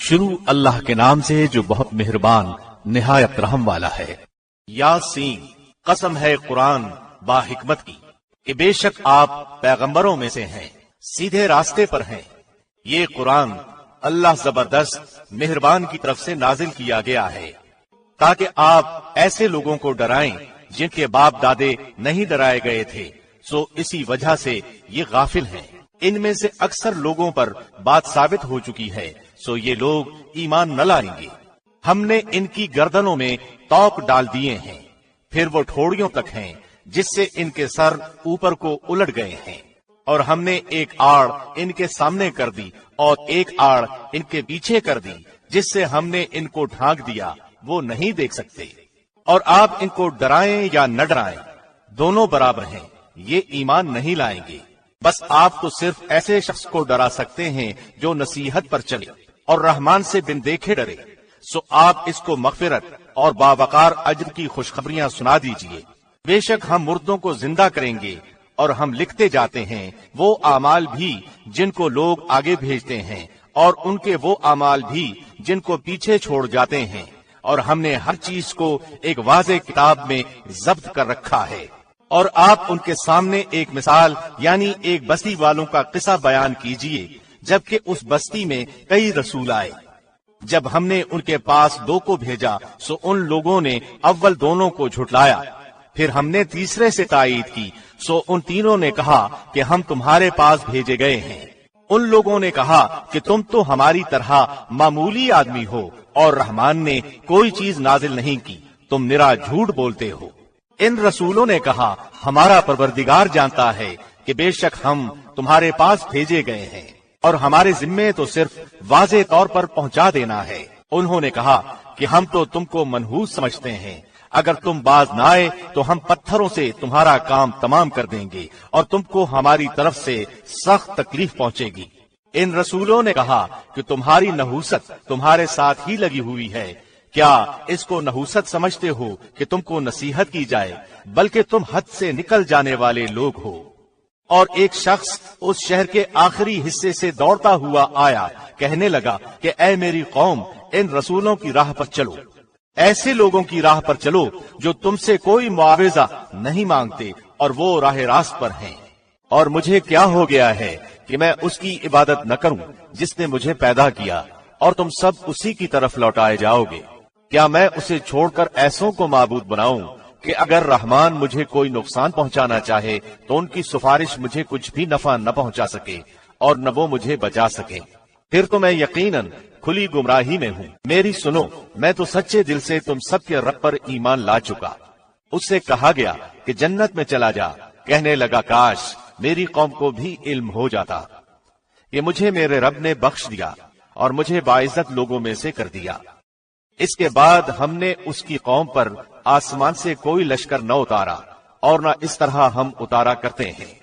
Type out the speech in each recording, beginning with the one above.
شروع اللہ کے نام سے جو بہت مہربان نہایت رحم والا ہے۔ یاسین، قسم ہے قرآن با حکمت کی کہ بے شک آپ پیغمبروں میں سے ہیں، سیدھے راستے پر ہیں۔ یہ قرآن اللہ زبردست مہربان کی طرف سے نازل کیا گیا ہے تاکہ آپ ایسے لوگوں کو ڈرائیں جن کے باپ دادے نہیں ڈرائے گئے تھے، سو اسی وجہ سے یہ غافل ہیں۔ ان میں سے اکثر لوگوں پر بات ثابت ہو چکی ہے، سو یہ لوگ ایمان نہ لائیں گے۔ ہم نے ان کی گردنوں میں توق ڈال دیے ہیں، پھر وہ ٹھوڑیوں تک ہیں جس سے ان کے سر اوپر کو الٹ گئے ہیں، اور ہم نے ایک آڑ ان کے سامنے کر دی اور ایک آڑ ان کے پیچھے کر دی جس سے ہم نے ان کو ڈھانک دیا، وہ نہیں دیکھ سکتے۔ اور آپ ان کو ڈرائیں یا نہ ڈرائیں دونوں برابر ہیں، یہ ایمان نہیں لائیں گے۔ بس آپ تو صرف ایسے شخص کو ڈرا سکتے ہیں جو نصیحت پر چلے اور رحمان سے بن دیکھے ڈرے، سو آپ اس کو مغفرت اور باوقار اجر کی خوشخبریاں سنا دیجئے۔ بے شک ہم مردوں کو زندہ کریں گے اور ہم لکھتے جاتے ہیں وہ اعمال بھی جن کو لوگ آگے بھیجتے ہیں اور ان کے وہ اعمال بھی جن کو پیچھے چھوڑ جاتے ہیں، اور ہم نے ہر چیز کو ایک واضح کتاب میں ضبط کر رکھا ہے۔ اور آپ ان کے سامنے ایک مثال یعنی ایک بستی والوں کا قصہ بیان کیجئے، جبکہ اس بستی میں کئی رسول آئے۔ جب ہم نے ان کے پاس 2 کو بھیجا سو ان لوگوں نے اول دونوں کو جھٹلایا، پھر ہم نے تیسرے سے تائید کی سو ان تینوں نے کہا کہ ہم تمہارے پاس بھیجے گئے ہیں۔ ان لوگوں نے کہا کہ تم تو ہماری طرح معمولی آدمی ہو اور رحمان نے کوئی چیز نازل نہیں کی، تم نرا جھوٹ بولتے ہو۔ ان رسولوں نے کہا ہمارا پروردگار جانتا ہے کہ بے شک ہم تمہارے پاس بھیجے گئے ہیں اور ہمارے ذمے تو صرف واضح طور پر پہنچا دینا ہے۔ انہوں نے کہا کہ ہم تو تم کو منحوس سمجھتے ہیں، اگر تم باز نہ آئے تو ہم پتھروں سے تمہارا کام تمام کر دیں گے اور تم کو ہماری طرف سے سخت تکلیف پہنچے گی۔ ان رسولوں نے کہا کہ تمہاری نحوست تمہارے ساتھ ہی لگی ہوئی ہے، کیا اس کو نحوست سمجھتے ہو کہ تم کو نصیحت کی جائے، بلکہ تم حد سے نکل جانے والے لوگ ہو۔ اور ایک شخص اس شہر کے آخری حصے سے دوڑتا ہوا آیا، کہنے لگا کہ اے میری قوم، ان رسولوں کی راہ پر چلو، ایسے لوگوں کی راہ پر چلو جو تم سے کوئی معاوضہ نہیں مانگتے اور وہ راہ راست پر ہیں۔ اور مجھے کیا ہو گیا ہے کہ میں اس کی عبادت نہ کروں جس نے مجھے پیدا کیا، اور تم سب اسی کی طرف لوٹائے جاؤ گے۔ کیا میں اسے چھوڑ کر ایسوں کو معبود بناؤں کہ اگر رحمان مجھے کوئی نقصان پہنچانا چاہے تو ان کی سفارش مجھے کچھ بھی نفع نہ پہنچا سکے اور نہ وہ مجھے بچا سکے؟ پھر تو میں یقیناً کھلی گمراہی میں ہوں۔ میری سنو، میں تو سچے دل سے تم سب کے رب پر ایمان لا چکا۔ اس سے کہا گیا کہ جنت میں چلا جا، کہنے لگا کاش میری قوم کو بھی علم ہو جاتا۔ یہ مجھے میرے رب نے بخش دیا اور مجھے باعزت لوگوں میں سے کر دیا۔ اس کے بعد ہم نے اس کی قوم پر آسمان سے کوئی لشکر نہ اتارا اور نہ اس طرح ہم اتارا کرتے ہیں۔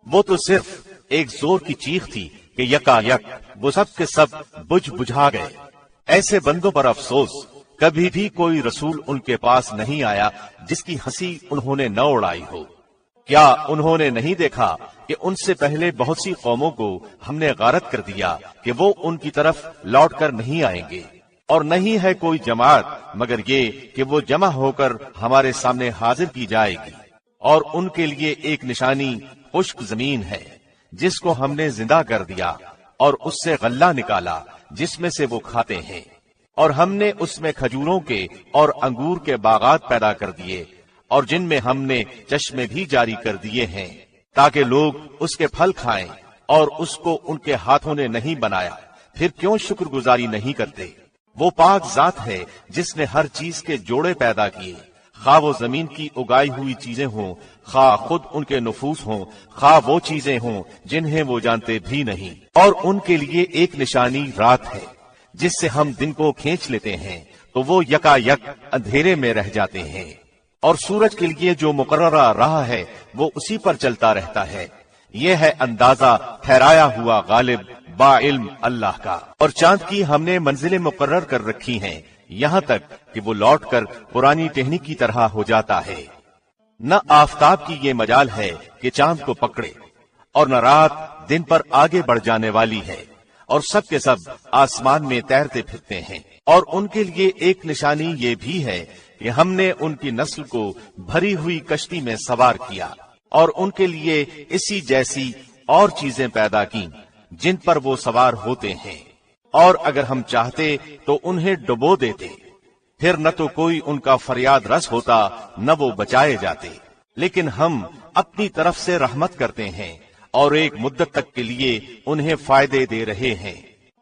وہ تو صرف ایک زور کی چیخ تھی کہ یکا یک وہ سب کے سب بجھا گئے۔ ایسے بندوں پر افسوس، کبھی بھی کوئی رسول ان کے پاس نہیں آیا جس کی ہنسی انہوں نے نہ اڑائی ہو۔ کیا انہوں نے نہیں دیکھا کہ ان سے پہلے بہت سی قوموں کو ہم نے غارت کر دیا کہ وہ ان کی طرف لوٹ کر نہیں آئیں گے، اور نہیں ہے کوئی جماعت مگر یہ کہ وہ جمع ہو کر ہمارے سامنے حاضر کی جائے گی، اور ان کے لیے ایک نشانی خشک زمین ہے جس کو ہم نے زندہ کر دیا اور اس سے غلہ نکالا جس میں سے وہ کھاتے ہیں، اور ہم نے اس میں کھجوروں کے اور انگور کے باغات پیدا کر دیے، اور جن میں ہم نے چشمے بھی جاری کر دیے ہیں تاکہ لوگ اس کے پھل کھائیں، اور اس کو ان کے ہاتھوں نے نہیں بنایا، پھر کیوں شکر گزاری نہیں کرتے؟ وہ پاک ذات ہے جس نے ہر چیز کے جوڑے پیدا کیے، خواہ وہ زمین کی اگائی ہوئی چیزیں ہوں، خواہ خود ان کے نفوس ہوں، خواہ وہ چیزیں ہوں جنہیں وہ جانتے بھی نہیں۔ اور ان کے لیے ایک نشانی رات ہے جس سے ہم دن کو کھینچ لیتے ہیں تو وہ یکا یک اندھیرے میں رہ جاتے ہیں، اور سورج کے لیے جو مقررہ راہ ہے وہ اسی پر چلتا رہتا ہے۔ یہ ہے اندازہ ٹھہرایا ہوا غالب با علم اللہ کا۔ اور چاند کی ہم نے منزلیں مقرر کر رکھی ہیں یہاں تک کہ وہ لوٹ کر پرانی ٹہنی کی طرح ہو جاتا ہے۔ نہ آفتاب کی یہ مجال ہے کہ چاند کو پکڑے، اور نہ رات دن پر آگے بڑھ جانے والی ہے، اور سب کے سب آسمان میں تیرتے پھرتے ہیں۔ اور ان کے لیے ایک نشانی یہ بھی ہے کہ ہم نے ان کی نسل کو بھری ہوئی کشتی میں سوار کیا اور ان کے لیے اسی جیسی اور چیزیں پیدا کی جن پر وہ سوار ہوتے ہیں، اور اگر ہم چاہتے تو انہیں ڈبو دیتے، پھر نہ تو کوئی ان کا فریاد رس ہوتا نہ وہ بچائے جاتے، لیکن ہم اپنی طرف سے رحمت کرتے ہیں اور ایک مدت تک کے لیے انہیں فائدے دے رہے ہیں۔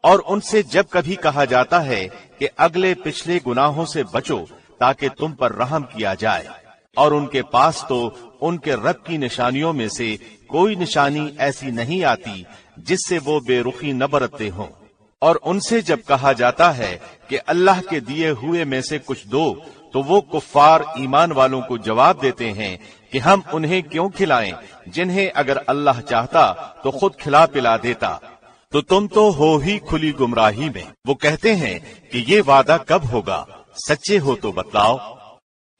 اور ان سے جب کبھی کہا جاتا ہے کہ اگلے پچھلے گناہوں سے بچو تاکہ تم پر رحم کیا جائے، اور ان کے پاس تو ان کے رب کی نشانیوں میں سے کوئی نشانی ایسی نہیں آتی جس سے وہ بے رخی نہ برتتے ہوں، اور ان سے جب کہا جاتا ہے کہ اللہ کے دیے ہوئے میں سے کچھ دو تو وہ کفار ایمان والوں کو جواب دیتے ہیں کہ ہم انہیں کیوں کھلائیں جنہیں اگر اللہ چاہتا تو خود کھلا پلا دیتا، تو تم تو ہو ہی کھلی گمراہی میں۔ وہ کہتے ہیں کہ یہ وعدہ کب ہوگا، سچے ہو تو بتلاؤ۔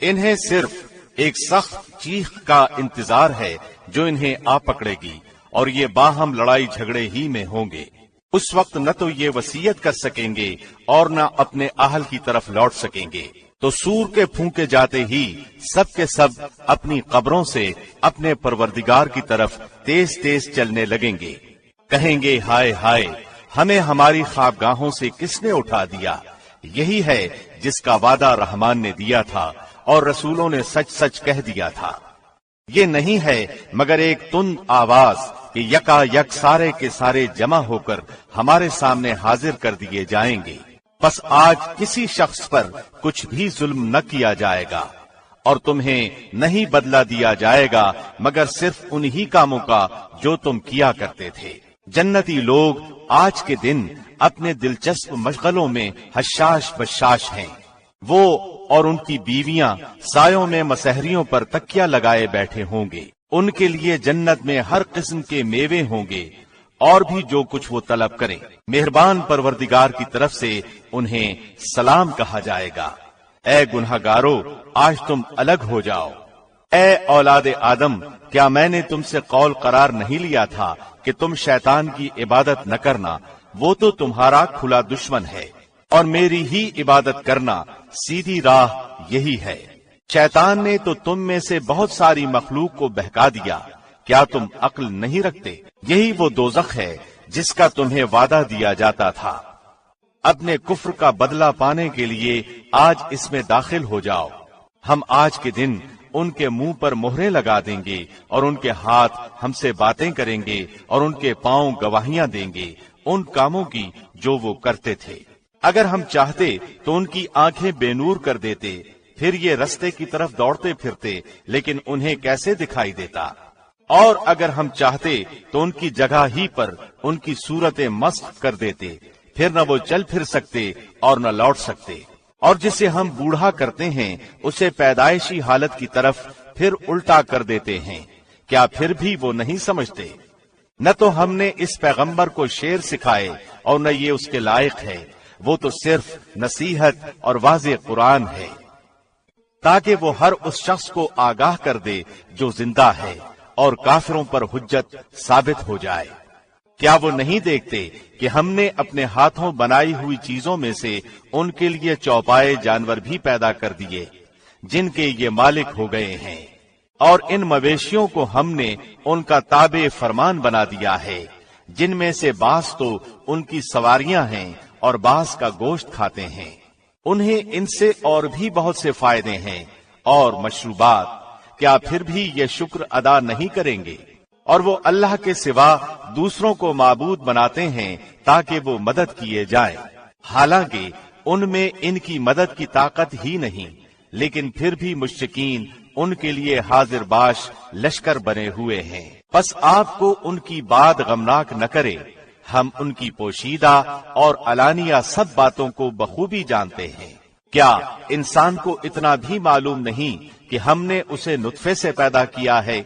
انہیں صرف ایک سخت چیخ کا انتظار ہے جو انہیں آ پکڑے گی، اور یہ باہم لڑائی جھگڑے ہی میں ہوں گے۔ اس وقت نہ تو یہ وصیت کر سکیں گے اور نہ اپنے اہل کی طرف لوٹ سکیں گے، تو سور کے پھونکے جاتے ہی سب کے سب اپنی قبروں سے اپنے پروردگار کی طرف تیز تیز چلنے لگیں گے، کہیں گے ہائے ہائے، ہمیں ہماری خوابگاہوں سے کس نے اٹھا دیا۔ یہی ہے جس کا وعدہ رحمان نے دیا تھا اور رسولوں نے سچ سچ کہہ دیا تھا۔ یہ نہیں ہے مگر ایک تند آواز کہ یکا یک سارے کے سارے جمع ہو کر ہمارے سامنے حاضر کر دیے جائیں گے۔ پس آج کسی شخص پر کچھ بھی ظلم نہ کیا جائے گا، اور تمہیں نہیں بدلہ دیا جائے گا مگر صرف انہی کاموں کا جو تم کیا کرتے تھے۔ جنتی لوگ آج کے دن اپنے دلچسپ مشغلوں میں حشاش بشاش ہیں۔ وہ اور ان کی بیویاں سایوں میں مسحریوں پر تکیہ لگائے بیٹھے ہوں گے۔ ان کے لیے جنت میں ہر قسم کے میوے ہوں گے اور بھی جو کچھ وہ طلب کریں۔ مہربان پروردگار کی طرف سے انہیں سلام کہا جائے گا۔ اے گنہگارو، آج تم الگ ہو جاؤ۔ اے اولاد آدم، کیا میں نے تم سے قول قرار نہیں لیا تھا کہ تم شیطان کی عبادت نہ کرنا؟ وہ تو تمہارا کھلا دشمن ہے، اور میری ہی عبادت کرنا سیدھی راہ یہی ہے۔ شیطان نے تو تم میں سے بہت ساری مخلوق کو بہکا دیا، کیا تم عقل نہیں رکھتے؟ یہی وہ دوزخ ہے جس کا تمہیں وعدہ دیا جاتا تھا۔ اپنے کفر کا بدلہ پانے کے لیے آج اس میں داخل ہو جاؤ۔ ہم آج کے دن ان کے منہ پر مہریں لگا دیں گے اور ان کے ہاتھ ہم سے باتیں کریں گے اور ان کے پاؤں گواہیاں دیں گے ان کاموں کی جو وہ کرتے تھے۔ اگر ہم چاہتے تو ان کی آنکھیں بے نور کر دیتے، پھر یہ رستے کی طرف دوڑتے پھرتے، لیکن انہیں کیسے دکھائی دیتا؟ اور اگر ہم چاہتے تو ان کی جگہ ہی پر ان کی صورتیں مسخ کر دیتے، پھر نہ وہ چل پھر سکتے اور نہ لوٹ سکتے۔ اور جسے ہم بوڑھا کرتے ہیں اسے پیدائشی حالت کی طرف پھر الٹا کر دیتے ہیں، کیا پھر بھی وہ نہیں سمجھتے؟ نہ تو ہم نے اس پیغمبر کو شعر سکھائے اور نہ یہ اس کے لائق ہے، وہ تو صرف نصیحت اور واضح قرآن ہے، تاکہ وہ ہر اس شخص کو آگاہ کر دے جو زندہ ہے اور کافروں پر حجت ثابت ہو جائے۔ کیا وہ نہیں دیکھتے کہ ہم نے اپنے ہاتھوں بنائی ہوئی چیزوں میں سے ان کے لیے چوپائے جانور بھی پیدا کر دیے جن کے یہ مالک ہو گئے ہیں، اور ان مویشیوں کو ہم نے ان کا تابع فرمان بنا دیا ہے، جن میں سے بعض تو ان کی سواریاں ہیں اور بعض کا گوشت کھاتے ہیں۔ انہیں ان سے اور بھی بہت سے فائدے ہیں اور مشروبات، کیا پھر بھی یہ شکر ادا نہیں کریں گے؟ اور وہ اللہ کے سوا دوسروں کو معبود بناتے ہیں تاکہ وہ مدد کیے جائیں، حالانکہ ان میں ان کی مدد کی طاقت ہی نہیں، لیکن پھر بھی مشرکین ان کے لیے حاضر باش لشکر بنے ہوئے ہیں۔ پس آپ کو ان کی بات غمناک نہ کرے، ہم ان کی پوشیدہ اور علانیہ سب باتوں کو بخوبی جانتے ہیں۔ کیا انسان کو اتنا بھی معلوم نہیں کہ ہم نے اسے نطفے سے پیدا کیا ہے،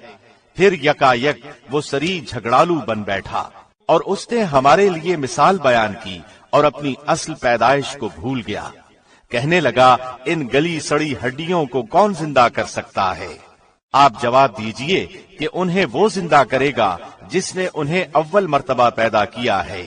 پھر یکا یک وہ سری جھگڑالو بن بیٹھا، اور اس نے ہمارے لیے مثال بیان کی اور اپنی اصل پیدائش کو بھول گیا۔ کہنے لگا ان گلی سڑی ہڈیوں کو کون زندہ کر سکتا ہے؟ آپ جواب دیجئے کہ انہیں وہ زندہ کرے گا جس نے انہیں اول مرتبہ پیدا کیا ہے،